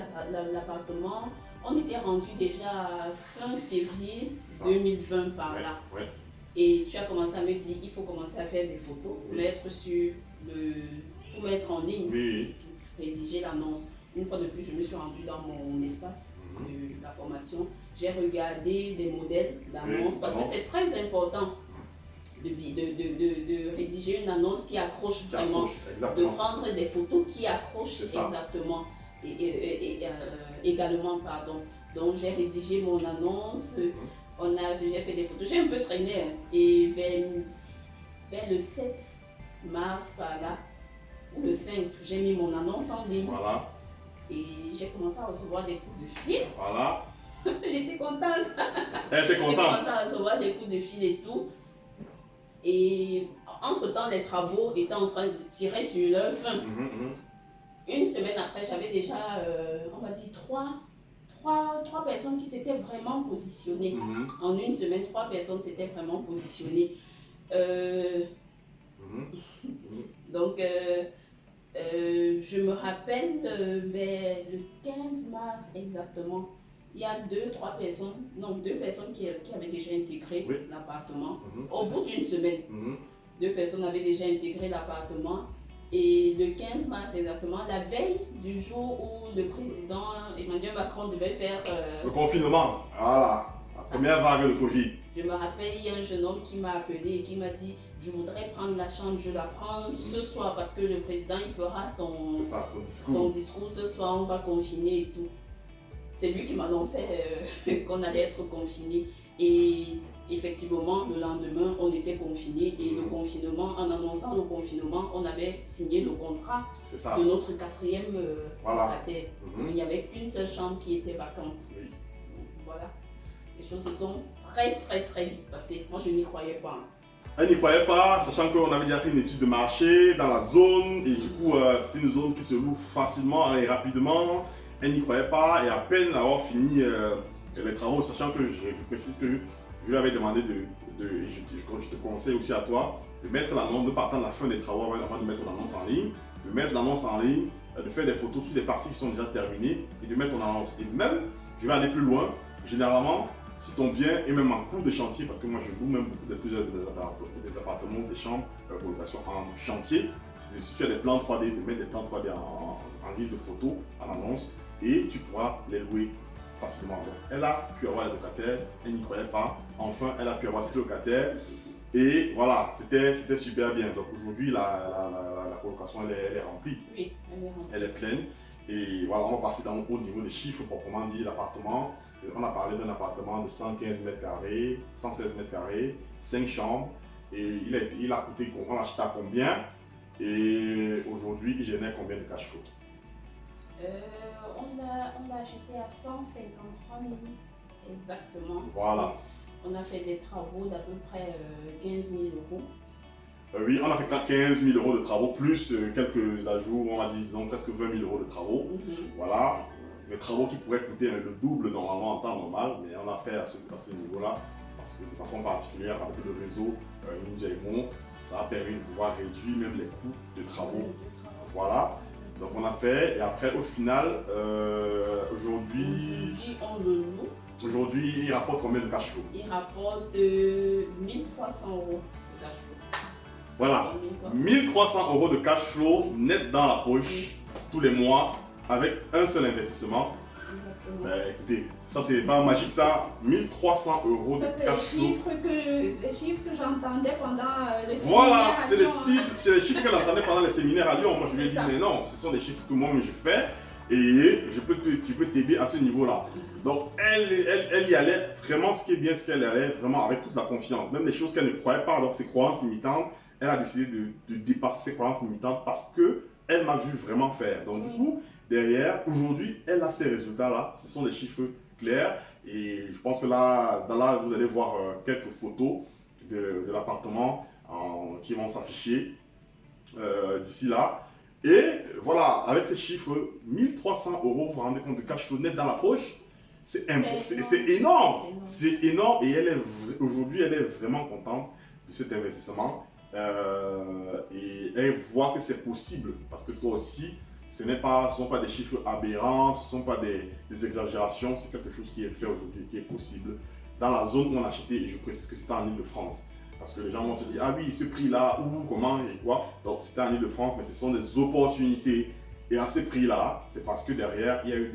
[SPEAKER 2] l'appartement. On était rendu déjà à fin février 2020 par là.
[SPEAKER 1] Ouais.
[SPEAKER 2] Et tu as commencé à me dire il faut commencer à faire des photos, pour mettre en ligne, rédiger l'annonce. Une fois de plus, je me suis rendue dans mon espace de la formation. J'ai regardé des modèles d'annonces parce que c'est très important de rédiger une annonce qui accroche vraiment, de prendre des photos qui accrochent exactement et également. Donc j'ai rédigé mon annonce, j'ai fait des photos, j'ai un peu traîné et vers le 7 mars par là, ou le 5, j'ai mis mon annonce en ligne.
[SPEAKER 1] Voilà.
[SPEAKER 2] Et j'ai commencé à recevoir des coups de fil.
[SPEAKER 1] Voilà.
[SPEAKER 2] J'étais contente.
[SPEAKER 1] Elle était contente.
[SPEAKER 2] J'ai commencé à recevoir des coups de fil et tout. Et entre-temps, les travaux étaient en train de tirer sur leur fin. Une semaine après, j'avais déjà, on m'a dit, trois personnes qui s'étaient vraiment positionnées. En une semaine, 3 personnes s'étaient vraiment positionnées. Donc, je me rappelle vers le 15 mars exactement, il y a 2 personnes qui avaient déjà intégré l'appartement. Au bout d'une semaine, 2 personnes avaient déjà intégré l'appartement. Et le 15 mars exactement, la veille du jour où le président Emmanuel Macron devait faire
[SPEAKER 1] le confinement, voilà, la première vague de Covid.
[SPEAKER 2] Je me rappelle, il y a un jeune homme qui m'a appelé et qui m'a dit je voudrais prendre la chambre, je la prends ce soir parce que le président il fera son discours ce soir, on va confiner et tout. C'est lui qui m'annonçait qu'on allait être confiné. Et effectivement, le lendemain, on était confiné et le confinement, en annonçant le confinement, on avait signé le contrat de notre 4e locataire. Il n'y avait qu'une seule chambre qui était vacante. Voilà. Les choses se sont très vite passées. Moi, je n'y croyais pas.
[SPEAKER 1] Elle n'y croyait pas, sachant qu'on avait déjà fait une étude de marché dans la zone et du coup, c'était une zone qui se loue facilement et rapidement. Elle n'y croyait pas et à peine avoir fini les travaux, sachant que je précise que je lui avais demandé je te conseille aussi à toi de mettre l'annonce, ne pas attendre la fin des travaux avant de mettre l'annonce en ligne, de mettre l'annonce en ligne de faire des photos sur des parties qui sont déjà terminées et de mettre en annonce. Et même, je vais aller plus loin, généralement, si ton bien est même en cours de chantier, parce que moi je loue même beaucoup de plusieurs des appartements, des chambres pour location en chantier, si tu as des plans 3D, de mettre des plans 3D en liste de photos, en annonce, et tu pourras les louer facilement. Donc, elle a pu avoir les locataires, elle n'y croyait pas. Enfin, elle a pu avoir ses locataires. Et voilà, c'était super bien. Donc aujourd'hui, la colocation, elle est remplie.
[SPEAKER 2] Oui, elle est remplie.
[SPEAKER 1] Elle est pleine. Et voilà, on va passer au niveau des chiffres proprement dit. L'appartement, on a parlé d'un appartement de 115 mètres carrés, 116 mètres carrés, 5 chambres. Et il a coûté, on l'a acheté à combien? Et aujourd'hui, il génère combien de cash flow?
[SPEAKER 2] On l'a acheté à 153 000 exactement.
[SPEAKER 1] Voilà.
[SPEAKER 2] On a fait des travaux d'à peu près 15 000 euros.
[SPEAKER 1] Oui, on a fait 15 000 euros de travaux, plus quelques ajouts, on a dit disons, presque 20 000 euros de travaux. Voilà, des travaux qui pourraient coûter le double normalement en temps normal, mais on a fait à ce niveau-là, parce que de façon particulière, avec le réseau Ninja Imo, ça a permis de pouvoir réduire même les coûts de travaux. Voilà, donc on a fait, et après au final, aujourd'hui,
[SPEAKER 2] on le loue.
[SPEAKER 1] Aujourd'hui, il rapporte combien de cash flow?
[SPEAKER 2] Il rapporte 1300 euros de cash flow.
[SPEAKER 1] Voilà, 1300 euros de cash flow net dans la poche tous les mois avec un seul investissement. Ben, écoutez, ça c'est pas magique ça, 1300 euros de cash flow.
[SPEAKER 2] Les chiffres que j'entendais pendant les séminaires.
[SPEAKER 1] Voilà, c'est les chiffres qu'elle entendait pendant les séminaires à Lyon. Moi je lui ai dit, mais non, ce sont des chiffres que moi je fais et tu peux t'aider à ce niveau-là. Donc elle y allait vraiment, ce qui est bien, ce qu'elle allait vraiment avec toute la confiance. Même les choses qu'elle ne croyait pas, donc ses croyances limitantes, elle a décidé de dépasser ses croyances limitantes parce qu'elle m'a vu vraiment faire. Donc du coup, derrière, aujourd'hui, elle a ces résultats-là. Ce sont des chiffres clairs. Et je pense que là vous allez voir quelques photos de l'appartement qui vont s'afficher d'ici là. Et voilà, avec ces chiffres, 1300 euros, vous vous rendez compte de cash flow net dans la poche. C'est énorme. C'est énorme. Et aujourd'hui, elle est vraiment contente de cet investissement. Et elle voit que c'est possible. Parce que toi aussi, ce ne sont pas des chiffres aberrants, ce ne sont pas des exagérations. C'est quelque chose qui est fait aujourd'hui, qui est possible. Dans la zone où on a acheté, et je précise que c'était en Ile-de-France. Parce que les gens vont se dire, ah oui, ce prix-là, où, comment et quoi. Donc c'était en Ile-de-France, mais ce sont des opportunités. Et à ce prix-là, c'est parce que derrière, il y a eu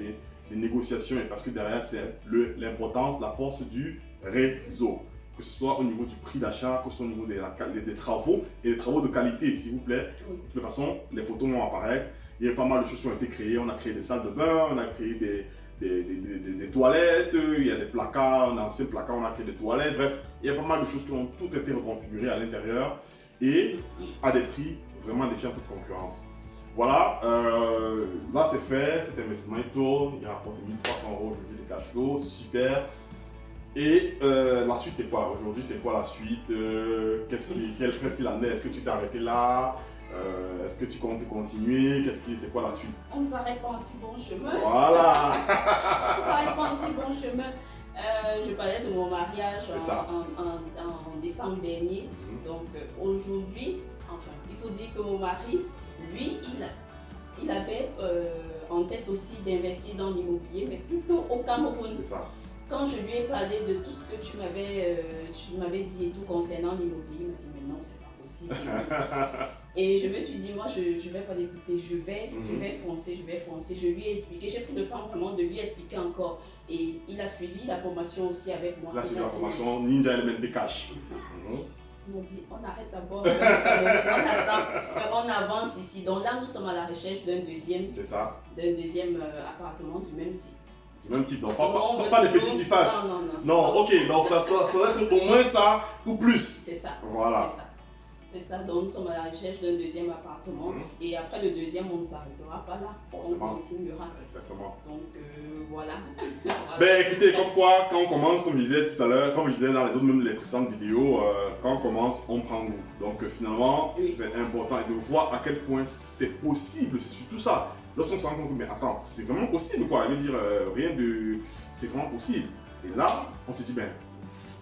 [SPEAKER 1] des négociations et parce que derrière, c'est l'importance, la force du réseau. Que ce soit au niveau du prix d'achat, que ce soit au niveau des travaux et des travaux de qualité, s'il vous plaît. De toute façon, les photos vont apparaître. Il y a pas mal de choses qui ont été créées. On a créé des salles de bain, on a créé des toilettes, il y a des placards, un ancien placard, on a créé des toilettes. Bref, il y a pas mal de choses qui ont toutes été reconfigurées à l'intérieur et à des prix vraiment défiant toute concurrence. Voilà, là c'est fait, cet investissement il tourne, il rapporte 1300 euros aujourd'hui de cash flow, super. Et la suite c'est quoi? Aujourd'hui c'est quoi la suite? Qu'est-ce qu'il en est? Est-ce que tu t'es arrêté là? Est-ce que tu comptes continuer? C'est quoi la suite?
[SPEAKER 2] On ne s'arrête pas en si bon chemin.
[SPEAKER 1] Voilà.
[SPEAKER 2] On ne s'arrête pas en si bon chemin. Je parlais de mon mariage en décembre dernier. Donc aujourd'hui, enfin, il faut dire que mon mari, lui, il avait en tête aussi d'investir dans l'immobilier, mais plutôt au Cameroun.
[SPEAKER 1] C'est ça.
[SPEAKER 2] Quand je lui ai parlé de tout ce que tu m'avais dit et tout concernant l'immobilier, il m'a dit mais non, c'est pas possible. Et je me suis dit, moi, je ne vais pas l'écouter, je vais foncer. Je lui ai expliqué, j'ai pris le temps vraiment de lui expliquer encore. Et il a suivi la formation aussi avec moi.
[SPEAKER 1] Il a suivi la formation Ninja Element Cash.
[SPEAKER 2] Il m'a dit, on arrête d'abord, on attend, on avance ici. Donc là, nous sommes à la recherche d'un deuxième appartement du même type.
[SPEAKER 1] Du même type, donc pas des petits surfaces. Non, ok, donc ça doit être au moins ça ou plus.
[SPEAKER 2] C'est ça.
[SPEAKER 1] Voilà.
[SPEAKER 2] C'est ça, donc nous sommes à la recherche d'un deuxième appartement et après le deuxième, on ne s'arrêtera pas là.
[SPEAKER 1] Forcément.
[SPEAKER 2] On continuera.
[SPEAKER 1] Exactement.
[SPEAKER 2] Donc voilà.
[SPEAKER 1] Ben écoutez, comme quoi, quand on commence, comme je disais tout à l'heure, comme je disais dans les précédentes vidéos, quand on commence, on prend goût. Donc finalement, c'est important de voir à quel point c'est possible, c'est surtout ça. Lorsqu'on se rend compte que, mais attends, c'est vraiment possible quoi, je veux dire, c'est vraiment possible. Et là, on se dit, ben,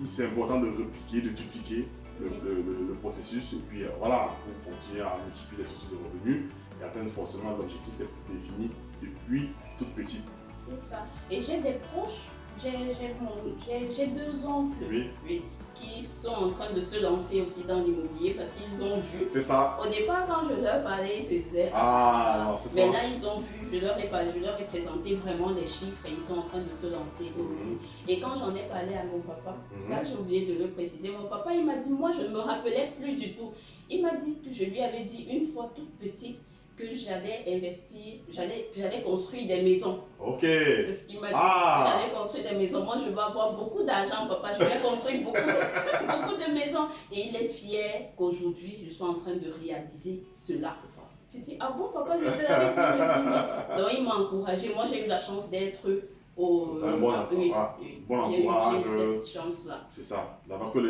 [SPEAKER 1] c'est important de répliquer, de dupliquer le processus et puis voilà, pour continuer à multiplier les sources de revenus et atteindre forcément l'objectif qu'elle s'était défini depuis toute petite.
[SPEAKER 2] C'est ça. Et j'ai des proches, j'ai deux oncles
[SPEAKER 1] Oui.
[SPEAKER 2] qui sont en train de se lancer aussi dans l'immobilier parce qu'ils ont vu.
[SPEAKER 1] C'est ça.
[SPEAKER 2] Au départ, quand je leur parlais, ils se disaient
[SPEAKER 1] Ah, non, c'est ça.
[SPEAKER 2] mais là, ils ont vu, je leur ai présenté vraiment les chiffres et ils sont en train de se lancer eux aussi. Et quand j'en ai parlé à mon papa, ça j'ai oublié de le préciser, mon papa il m'a dit, moi je ne me rappelais plus du tout. Il m'a dit que je lui avais dit une fois toute petite que j'allais investir, j'allais construire des maisons.
[SPEAKER 1] Ok.
[SPEAKER 2] C'est ce qu'il m'a dit. J'allais construire des maisons. Moi, je vais avoir beaucoup d'argent, papa. Je vais construire beaucoup de maisons. Et il est fier qu'aujourd'hui, je sois en train de réaliser cela.
[SPEAKER 1] C'est ça.
[SPEAKER 2] Je dis, ah bon, papa, je te l'avais dit. Donc, il m'a encouragé. Moi, j'ai eu la chance d'être
[SPEAKER 1] un bon entourage.
[SPEAKER 2] J'ai eu cette chance-là.
[SPEAKER 1] C'est ça. D'avoir que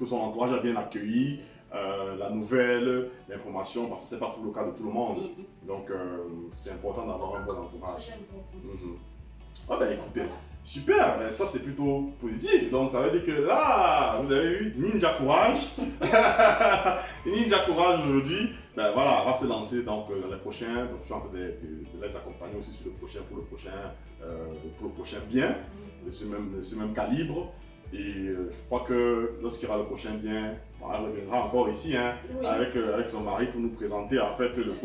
[SPEAKER 1] son entourage a bien accueilli la nouvelle, l'information, parce que ce n'est pas toujours le cas de tout le monde. Donc, c'est important d'avoir un bon entourage.
[SPEAKER 2] C'est important.
[SPEAKER 1] Ah ben écoutez, super, ben, ça c'est plutôt positif. Donc, ça veut dire que là, vous avez eu Ninja Courage. Ninja Courage aujourd'hui, ben voilà, va se lancer donc, dans les prochains. Donc, je suis en train de les accompagner aussi sur pour le prochain bien, de ce même calibre. Et je crois que lorsqu'il y aura le prochain bien, bon, elle reviendra encore ici avec son mari pour nous présenter en fait l'autre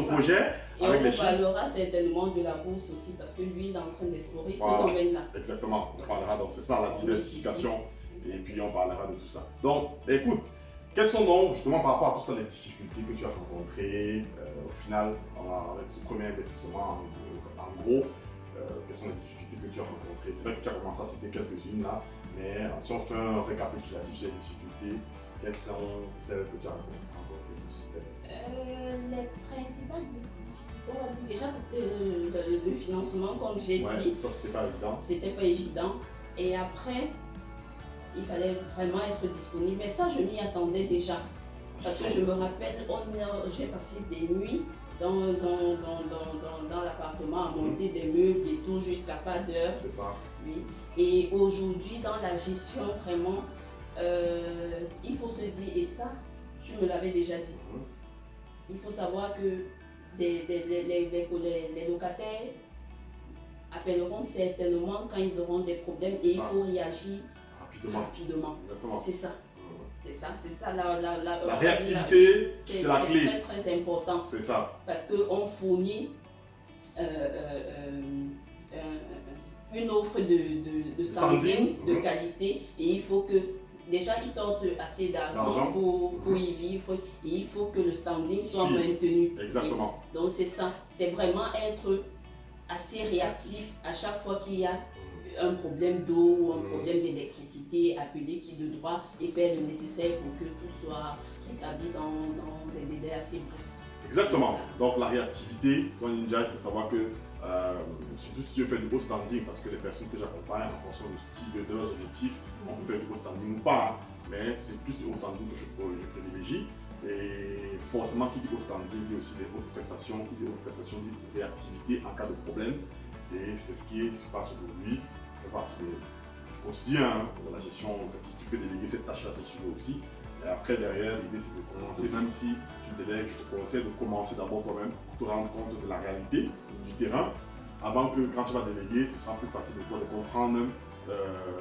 [SPEAKER 1] projet.
[SPEAKER 2] Et on vous parlera certainement de la bourse aussi parce que lui il est en train d'explorer ce domaine-là.
[SPEAKER 1] Exactement, on parlera donc c'est ça la diversification et puis on parlera de tout ça. Donc écoute, quelles sont donc justement par rapport à tout ça les difficultés que tu as rencontrées au final avec ce premier investissement en gros? Quelles sont les difficultés que tu as rencontrées? C'est vrai que tu as commencé à citer quelques-unes là, mais si on fait un récapitulatif sur les difficultés, quelles sont celles que tu as rencontrées?
[SPEAKER 2] Les principales difficultés, on va dire, déjà c'était le financement, comme j'ai dit.
[SPEAKER 1] Ça c'était pas évident.
[SPEAKER 2] C'était pas évident. Et après, il fallait vraiment être disponible. Mais ça, je m'y attendais déjà. Parce que je me rappelle, j'ai passé des nuits dans l'appartement à monter des meubles et tout jusqu'à pas d'heure.
[SPEAKER 1] C'est ça.
[SPEAKER 2] Oui. Et aujourd'hui, dans la gestion, vraiment, il faut se dire, et ça, tu me l'avais déjà dit, il faut savoir que les locataires appelleront certainement quand ils auront des problèmes et il faut réagir rapidement. C'est ça. C'est ça. La
[SPEAKER 1] réactivité, c'est la clé.
[SPEAKER 2] C'est très important.
[SPEAKER 1] C'est ça.
[SPEAKER 2] Parce qu'on fournit une offre de standing, de qualité, et il faut que déjà ils sortent assez d'argent pour y vivre, et il faut que le standing soit maintenu.
[SPEAKER 1] Exactement.
[SPEAKER 2] Et donc c'est ça. C'est vraiment être assez réactif à chaque fois qu'il y a un problème d'eau ou un problème d'électricité, appeler qui de droit et faire le nécessaire pour que tout soit rétabli dans des délais assez brefs.
[SPEAKER 1] Exactement. Donc la réactivité, toi Ninja, il faut savoir que surtout si tu veux faire du haut standing, parce que les personnes que j'accompagne en fonction de leurs objectifs, on peut faire du haut standing ou pas, mais c'est plus du haut standing que je privilégie. Et forcément, qui dit haut standing dit aussi des hautes prestations, qui dit hautes prestations dit réactivité en cas de problème. Et c'est ce qui se passe aujourd'hui. Ça fait partie du quotidien, de la gestion. En fait, tu peux déléguer cette tâche-là si tu veux aussi. Et après, derrière, l'idée c'est de commencer, même si tu délègues, je te conseille de commencer d'abord toi-même pour te rendre compte de la réalité du terrain. Avant que quand tu vas déléguer, ce sera plus facile de toi de comprendre même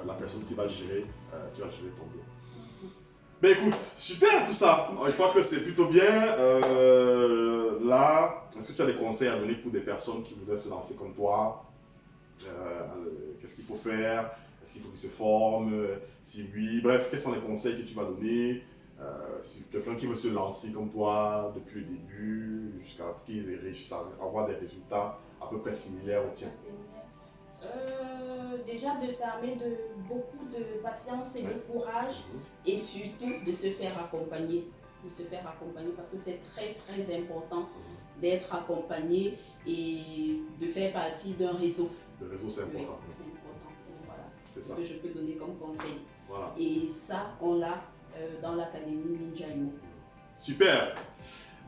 [SPEAKER 1] la personne qui va gérer ton bien. Ben écoute, super tout ça. Je crois que c'est plutôt bien. Là, est-ce que tu as des conseils à donner pour des personnes qui voudraient se lancer comme toi? Qu'est-ce qu'il faut faire? Est-ce qu'il faut qu'ils se forment? Si oui, bref, quels sont les conseils que tu vas donner? Si quelqu'un qui veut se lancer comme toi depuis le début, jusqu'à qu'il réussisse à avoir des résultats à peu près similaires aux tiens.
[SPEAKER 2] Déjà de s'armer de beaucoup de patience et de courage et surtout de se faire accompagner. De se faire accompagner parce que c'est très très important d'être accompagné et de faire partie d'un réseau.
[SPEAKER 1] Le réseau c'est important.
[SPEAKER 2] Oui, c'est important. Donc, voilà.
[SPEAKER 1] C'est ça.
[SPEAKER 2] Ce que je peux donner comme conseil.
[SPEAKER 1] Voilà.
[SPEAKER 2] Et ça, on l'a dans l'académie Ninja IMO.
[SPEAKER 1] Super.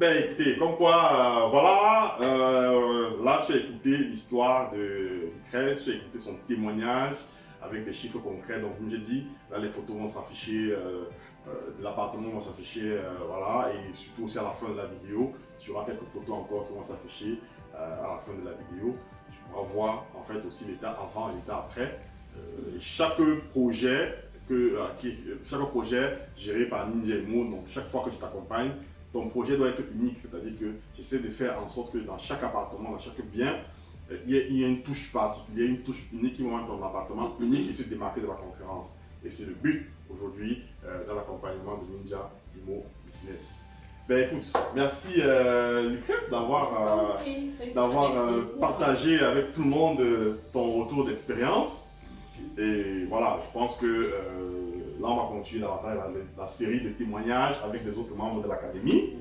[SPEAKER 1] Ben écoutez, comme quoi, voilà, là tu as écouté l'histoire de Lucrèce, tu as écouté son témoignage avec des chiffres concrets. Donc comme j'ai dit, là les photos vont s'afficher de l'appartement vont s'afficher, voilà, et surtout aussi à la fin de la vidéo, tu auras quelques photos encore qui vont s'afficher à la fin de la vidéo. Tu pourras voir en fait aussi l'état avant et l'état après. Et chaque projet géré par Ninja Imo, donc chaque fois que je t'accompagne, ton projet doit être unique, c'est-à-dire que j'essaie de faire en sorte que dans chaque appartement, dans chaque bien, il y a une touche particulière, une touche unique qui va rendre ton appartement unique et se démarquer de la concurrence. Et c'est le but aujourd'hui dans l'accompagnement de Ninja Imo Business. Ben écoute, merci Lucrèce d'avoir partagé avec tout le monde ton retour d'expérience. Et voilà, je pense que là on va continuer davantage la série de témoignages avec les autres membres de l'académie.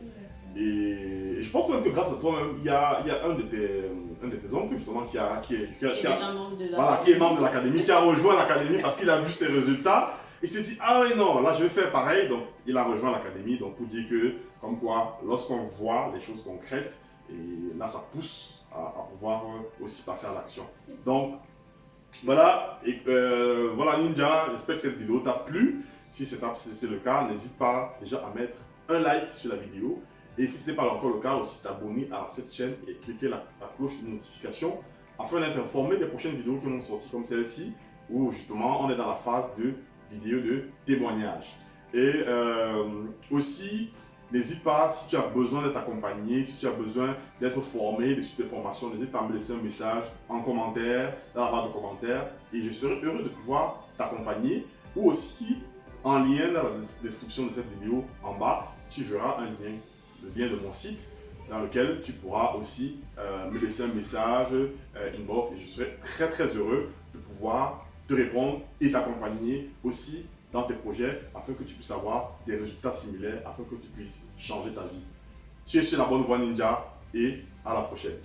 [SPEAKER 1] Et je pense même que grâce à toi, il y a un de tes oncles justement qui est membre de l'académie, qui a rejoint l'académie parce qu'il a vu ses résultats. Il s'est dit, ah oui non, là je vais faire pareil. Donc il a rejoint l'académie, donc pour dire que, comme quoi, lorsqu'on voit les choses concrètes, et là ça pousse à pouvoir aussi passer à l'action. Donc voilà, voilà Ninja, j'espère que cette vidéo t'a plu. Si c'est le cas, n'hésite pas déjà à mettre un like sur la vidéo. Et si ce n'est pas encore le cas, aussi t'abonner à cette chaîne et cliquer la cloche de notification afin d'être informé des prochaines vidéos qui vont sortir comme celle-ci, où justement on est dans la phase de vidéo de témoignage. Et aussi, n'hésite pas, si tu as besoin d'être accompagné, si tu as besoin d'être formé, des suites de formation, n'hésite pas à me laisser un message en commentaire, dans la barre de commentaires, et je serai heureux de pouvoir t'accompagner. Ou aussi, en lien dans la description de cette vidéo en bas, tu verras un lien, le lien de mon site, dans lequel tu pourras aussi me laisser un message inbox, et je serai très très heureux de pouvoir te répondre et t'accompagner aussi dans tes projets afin que tu puisses avoir des résultats similaires, afin que tu puisses changer ta vie. Tu es sur la bonne voie Ninja et à la prochaine.